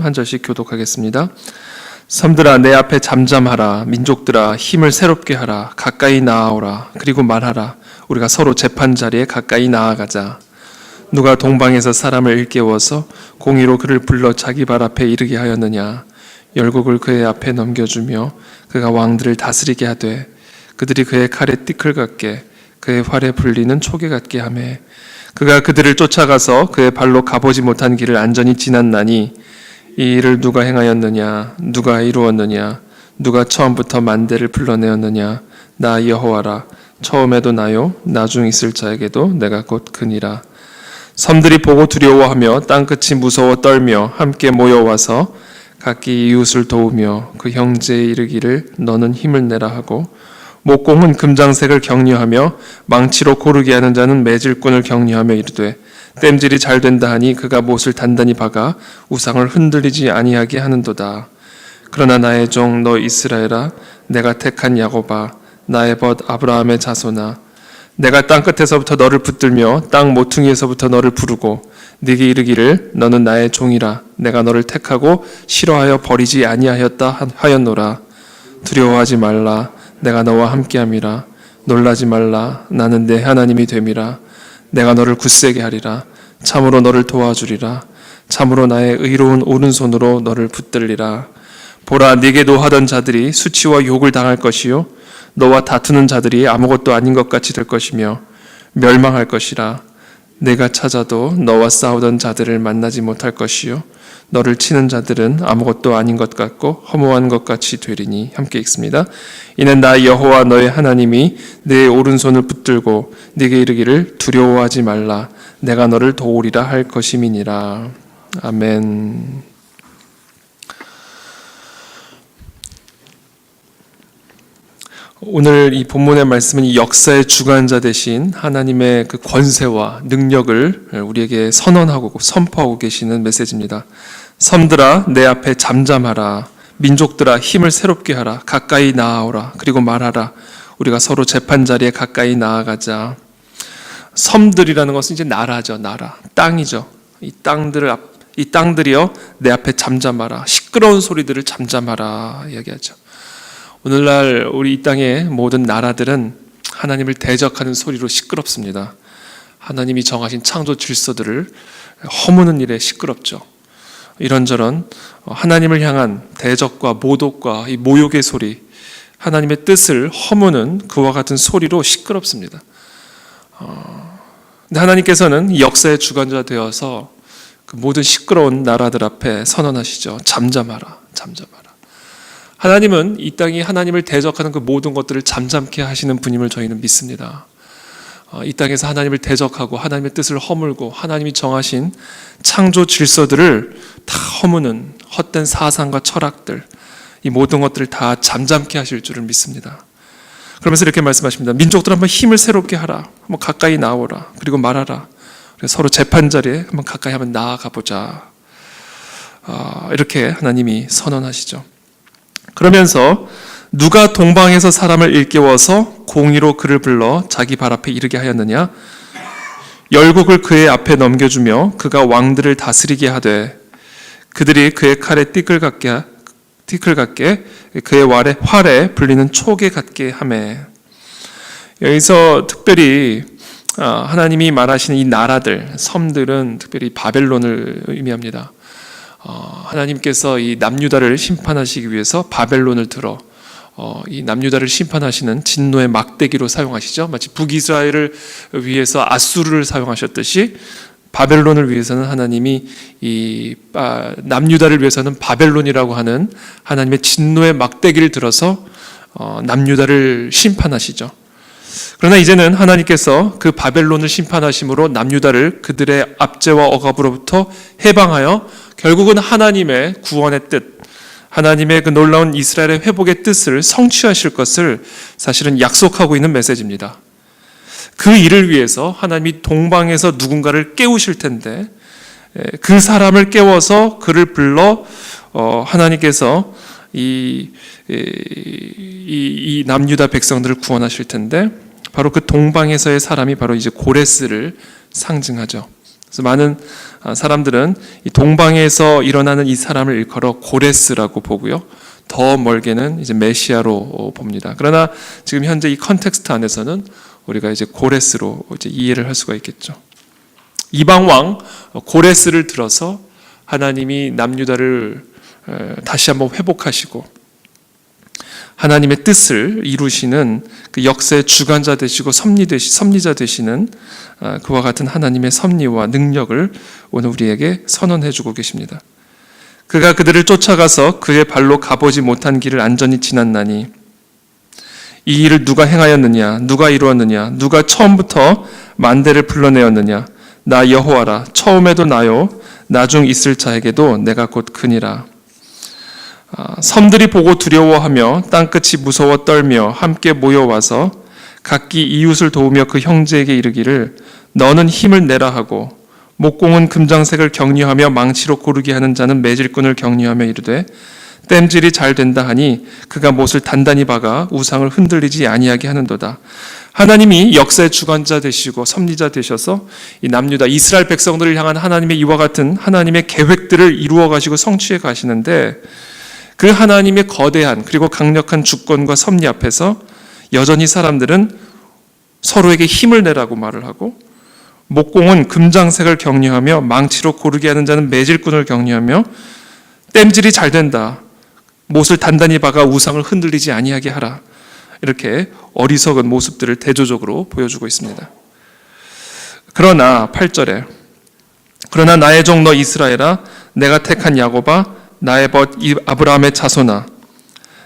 말씀 한 절씩 교독하겠습니다. 섬들아 내 앞에 잠잠하라. 민족들아 힘을 새롭게 하라. 가까이 나아오라. 그리고 말하라. 우리가 서로 재판 자리에 가까이 나아가자. 누가 동방에서 사람을 일깨워서 공의로 그를 불러 자기 발 앞에 이르게 하였느냐. 열국을 그의 앞에 넘겨주며 그가 왕들을 다스리게 하되 그들이 그의 칼에 띠클 같게 그의 활에 불리는 초계 같게 하매 그가 그들을 쫓아가서 그의 발로 가보지 못한 길을 안전히 지났나니 이 일을 누가 행하였느냐. 누가 이루었느냐. 누가 처음부터 만대를 불러내었느냐. 나 여호와라. 처음에도 나요 나중 있을 자에게도 내가 곧 그니라. 섬들이 보고 두려워하며 땅끝이 무서워 떨며 함께 모여와서 각기 이웃을 도우며 그 형제에 이르기를 너는 힘을 내라 하고 목공은 금장색을 격려하며 망치로 고르게 하는 자는 매질꾼을 격려하며 이르되 땜질이 잘 된다 하니 그가 못을 단단히 박아 우상을 흔들리지 아니하게 하는도다. 그러나 나의 종 너 이스라엘아 내가 택한 야곱아 나의 벗 아브라함의 자손아 내가 땅끝에서부터 너를 붙들며 땅 모퉁이에서부터 너를 부르고 네게 이르기를 너는 나의 종이라 내가 너를 택하고 싫어하여 버리지 아니하였다 하였노라. 두려워하지 말라 내가 너와 함께함이라. 놀라지 말라 나는 내 하나님이 됨이라. 내가 너를 굳세게 하리라. 참으로 너를 도와주리라. 참으로 나의 의로운 오른손으로 너를 붙들리라. 보라 네게 노하던 자들이 수치와 욕을 당할 것이요 너와 다투는 자들이 아무것도 아닌 것 같이 될 것이며 멸망할 것이라. 내가 찾아도 너와 싸우던 자들을 만나지 못할 것이요 너를 치는 자들은 아무것도 아닌 것 같고 허무한 것 같이 되리니. 함께 읽습니다. 이는 나 여호와 너의 하나님이 내 오른손을 붙들고 네게 이르기를 두려워하지 말라 내가 너를 도우리라 할 것임이니라. 아멘. 오늘 이 본문의 말씀은 이 역사의 주관자 되신 하나님의 그 권세와 능력을 우리에게 선언하고 선포하고 계시는 메시지입니다. 섬들아 내 앞에 잠잠하라. 민족들아 힘을 새롭게 하라. 가까이 나아오라. 그리고 말하라. 우리가 서로 재판 자리에 가까이 나아가자. 섬들이라는 것은 이제 나라죠. 나라, 땅이죠. 이 땅들이여 내 앞에 잠잠하라. 시끄러운 소리들을 잠잠하라 이야기하죠. 오늘날 우리 이 땅의 모든 나라들은 하나님을 대적하는 소리로 시끄럽습니다. 하나님이 정하신 창조 질서들을 허무는 일에 시끄럽죠. 이런저런 하나님을 향한 대적과 모독과 이 모욕의 소리, 하나님의 뜻을 허무는 그와 같은 소리로 시끄럽습니다. 근데 하나님께서는 역사의 주관자 되어서 그 모든 시끄러운 나라들 앞에 선언하시죠. 잠잠하라, 잠잠하라. 하나님은 이 땅이 하나님을 대적하는 그 모든 것들을 잠잠케 하시는 분임을 저희는 믿습니다. 이 땅에서 하나님을 대적하고 하나님의 뜻을 허물고 하나님이 정하신 창조 질서들을 다 허무는 헛된 사상과 철학들, 이 모든 것들을 다 잠잠케 하실 줄을 믿습니다. 그러면서 이렇게 말씀하십니다. 민족들 한번 힘을 새롭게 하라. 한번 가까이 나오라. 그리고 말하라. 서로 재판 자리에 한번 가까이 한번 나아가 보자. 이렇게 하나님이 선언하시죠. 그러면서 누가 동방에서 사람을 일깨워서 공의로 그를 불러 자기 발 앞에 이르게 하였느냐. 열국을 그의 앞에 넘겨주며 그가 왕들을 다스리게 하되 그들이 그의 칼에 띠클 같게 그의 활에 불리는 초계 같게 하매. 여기서 특별히 하나님이 말하시는 이 나라들, 섬들은 특별히 바벨론을 의미합니다. 하나님께서 이 남유다를 심판하시기 위해서 바벨론을 들어 이 남유다를 심판하시는 진노의 막대기로 사용하시죠. 마치 북이스라엘을 위해서 아수르를 사용하셨듯이 바벨론을 위해서는 하나님이 이 남유다를 위해서는 바벨론이라고 하는 하나님의 진노의 막대기를 들어서 남유다를 심판하시죠. 그러나 이제는 하나님께서 그 바벨론을 심판하심으로 남유다를 그들의 압제와 억압으로부터 해방하여 결국은 하나님의 구원의 뜻, 하나님의 그 놀라운 이스라엘의 회복의 뜻을 성취하실 것을 사실은 약속하고 있는 메시지입니다. 그 일을 위해서 하나님이 동방에서 누군가를 깨우실 텐데 그 사람을 깨워서 그를 불러 하나님께서 이 남유다 백성들을 구원하실 텐데 바로 그 동방에서의 사람이 바로 이제 고레스를 상징하죠. 그래서 많은 사람들은 이 동방에서 일어나는 이 사람을 일컬어 고레스라고 보고요. 더 멀게는 이제 메시아로 봅니다. 그러나 지금 현재 이 컨텍스트 안에서는 우리가 이제 고레스로 이제 이해를 할 수가 있겠죠. 이방 왕 고레스를 들어서 하나님이 남유다를 다시 한번 회복하시고 하나님의 뜻을 이루시는 그 역사의 주관자 되시고 섭리자 되시는 그와 같은 하나님의 섭리와 능력을 오늘 우리에게 선언해 주고 계십니다. 그가 그들을 쫓아가서 그의 발로 가보지 못한 길을 안전히 지났나니 이 일을 누가 행하였느냐, 누가 이루었느냐, 누가 처음부터 만대를 불러내었느냐, 나 여호와라, 처음에도 나요, 나중 있을 자에게도 내가 곧 그니라. 섬들이 보고 두려워하며 땅끝이 무서워 떨며 함께 모여와서 각기 이웃을 도우며 그 형제에게 이르기를 너는 힘을 내라 하고 목공은 금장색을 격려하며 망치로 고르게 하는 자는 매질꾼을 격려하며 이르되 땜질이 잘 된다 하니 그가 못을 단단히 박아 우상을 흔들리지 아니하게 하는도다. 하나님이 역사의 주관자 되시고 섭리자 되셔서 이 남유다 이스라엘 백성들을 향한 하나님의 이와 같은 하나님의 계획들을 이루어 가시고 성취해 가시는데 그 하나님의 거대한 그리고 강력한 주권과 섭리 앞에서 여전히 사람들은 서로에게 힘을 내라고 말을 하고 목공은 금장색을 격려하며 망치로 고르게 하는 자는 매질꾼을 격려하며 땜질이 잘 된다. 못을 단단히 박아 우상을 흔들리지 아니하게 하라. 이렇게 어리석은 모습들을 대조적으로 보여주고 있습니다. 그러나 8절에 그러나 나의 종 너 이스라엘아 내가 택한 야곱아 나의 벗 아브라함의 자손아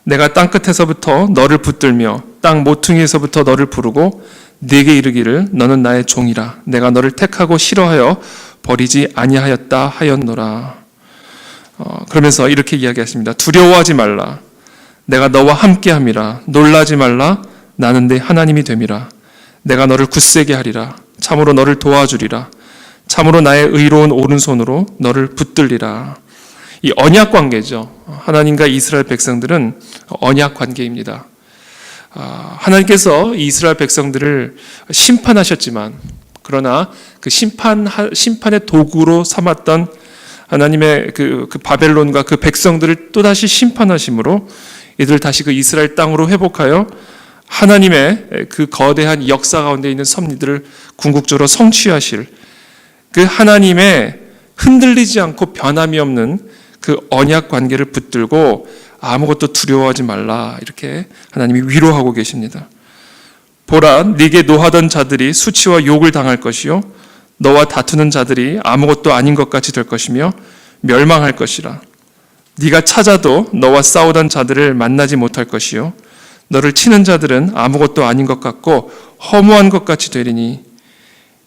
내가 땅끝에서부터 너를 붙들며 땅 모퉁이에서부터 너를 부르고 네게 이르기를 너는 나의 종이라 내가 너를 택하고 싫어하여 버리지 아니하였다 하였노라. 그러면서 이렇게 이야기하십니다. 두려워하지 말라 내가 너와 함께함이라 놀라지 말라 나는 네 하나님이 됨이라 내가 너를 굳세게 하리라 참으로 너를 도와주리라 참으로 나의 의로운 오른손으로 너를 붙들리라. 이 언약 관계죠. 하나님과 이스라엘 백성들은 언약 관계입니다. 하나님께서 이스라엘 백성들을 심판하셨지만 그러나 그 심판의 도구로 삼았던 하나님의 그 바벨론과 그 백성들을 또다시 심판하심으로 이들을 다시 그 이스라엘 땅으로 회복하여 하나님의 그 거대한 역사 가운데 있는 섭리들을 궁극적으로 성취하실 그 하나님의 흔들리지 않고 변함이 없는 그 언약 관계를 붙들고 아무것도 두려워하지 말라 이렇게 하나님이 위로하고 계십니다. 보라 네게 노하던 자들이 수치와 욕을 당할 것이요 너와 다투는 자들이 아무것도 아닌 것 같이 될 것이며 멸망할 것이라. 네가 찾아도 너와 싸우던 자들을 만나지 못할 것이요 너를 치는 자들은 아무것도 아닌 것 같고 허무한 것 같이 되리니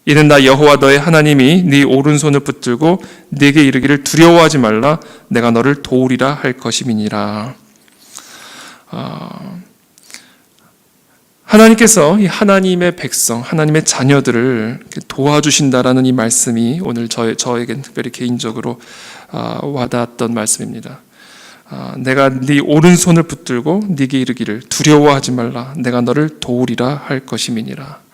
이는 나 여호와 너의 하나님이 네 오른손을 붙들고 네게 이르기를 두려워하지 말라 내가 너를 도우리라 할 것임이니라. 하나님께서 이 하나님의 백성, 하나님의 자녀들을 도와주신다라는 이 말씀이 오늘 저에겐 특별히 개인적으로 와닿았던 말씀입니다. 내가 네 오른손을 붙들고 네게 이르기를 두려워하지 말라 내가 너를 도우리라 할 것임이니라.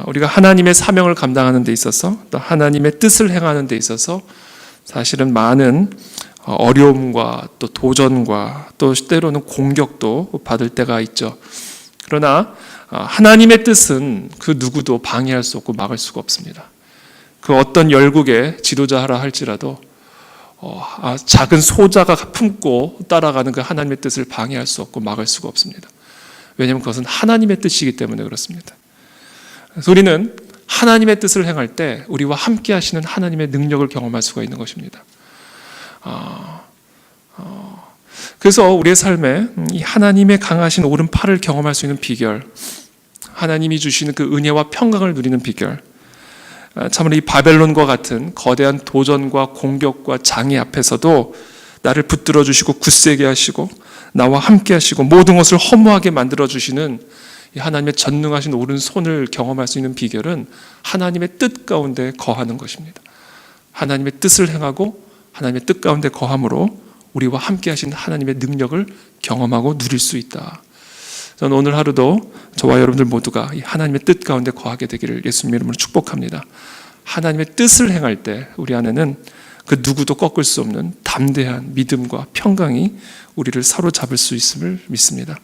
우리가 하나님의 사명을 감당하는 데 있어서 또 하나님의 뜻을 행하는 데 있어서 사실은 많은 어려움과 또 도전과 또 때로는 공격도 받을 때가 있죠. 그러나 하나님의 뜻은 그 누구도 방해할 수 없고 막을 수가 없습니다. 그 어떤 열국의 지도자라 할지라도 작은 소자가 품고 따라가는 그 하나님의 뜻을 방해할 수 없고 막을 수가 없습니다. 왜냐하면 그것은 하나님의 뜻이기 때문에 그렇습니다. 그래서 우리는 하나님의 뜻을 행할 때 우리와 함께 하시는 하나님의 능력을 경험할 수가 있는 것입니다. 그래서 우리의 삶에 이 하나님의 강하신 오른팔을 경험할 수 있는 비결, 하나님이 주시는 그 은혜와 평강을 누리는 비결, 참으로 이 바벨론과 같은 거대한 도전과 공격과 장애 앞에서도 나를 붙들어 주시고 굳세게 하시고 나와 함께 하시고 모든 것을 허무하게 만들어 주시는 하나님의 전능하신 오른손을 경험할 수 있는 비결은 하나님의 뜻 가운데 거하는 것입니다. 하나님의 뜻을 행하고 하나님의 뜻 가운데 거함으로 우리와 함께 하신 하나님의 능력을 경험하고 누릴 수 있다. 저는 오늘 하루도 저와 여러분들 모두가 이 하나님의 뜻 가운데 거하게 되기를 예수님의 이름으로 축복합니다. 하나님의 뜻을 행할 때 우리 안에는 그 누구도 꺾을 수 없는 담대한 믿음과 평강이 우리를 사로잡을 수 있음을 믿습니다.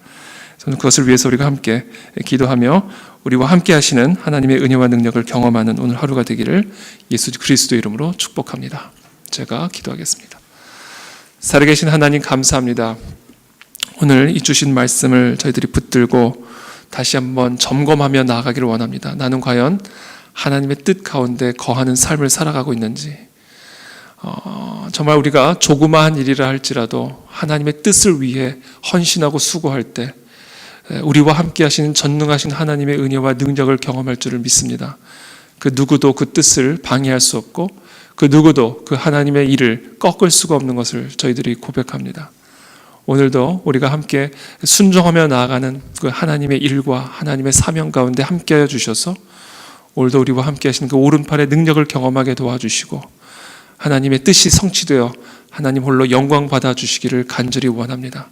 저는 그것을 위해서 우리가 함께 기도하며 우리와 함께 하시는 하나님의 은혜와 능력을 경험하는 오늘 하루가 되기를 예수 그리스도 이름으로 축복합니다. 제가 기도하겠습니다. 살아계신 하나님 감사합니다. 오늘 이 주신 말씀을 저희들이 붙들고 다시 한번 점검하며 나아가기를 원합니다. 나는 과연 하나님의 뜻 가운데 거하는 삶을 살아가고 있는지, 정말 우리가 조그마한 일이라 할지라도 하나님의 뜻을 위해 헌신하고 수고할 때 우리와 함께 하시는 전능하신 하나님의 은혜와 능력을 경험할 줄을 믿습니다. 그 누구도 그 뜻을 방해할 수 없고 그 누구도 그 하나님의 일을 꺾을 수가 없는 것을 저희들이 고백합니다. 오늘도 우리가 함께 순종하며 나아가는 그 하나님의 일과 하나님의 사명 가운데 함께하여 주셔서 오늘도 우리와 함께 하시는 그 오른팔의 능력을 경험하게 도와주시고 하나님의 뜻이 성취되어 하나님 홀로 영광 받아주시기를 간절히 원합니다.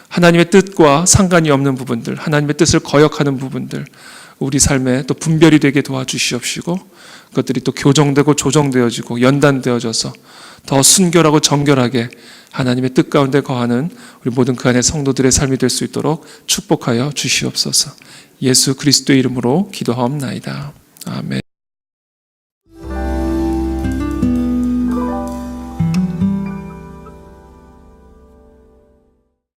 하나님의 뜻과 상관이 없는 부분들, 하나님의 뜻을 거역하는 부분들, 우리 삶에 또 분별이 되게 도와주시옵시고 그것들이 또 교정되고 조정되어지고 연단되어져서 더 순결하고 정결하게 하나님의 뜻 가운데 거하는 우리 모든 그 안의 성도들의 삶이 될 수 있도록 축복하여 주시옵소서. 예수 그리스도의 이름으로 기도하옵나이다. 아멘.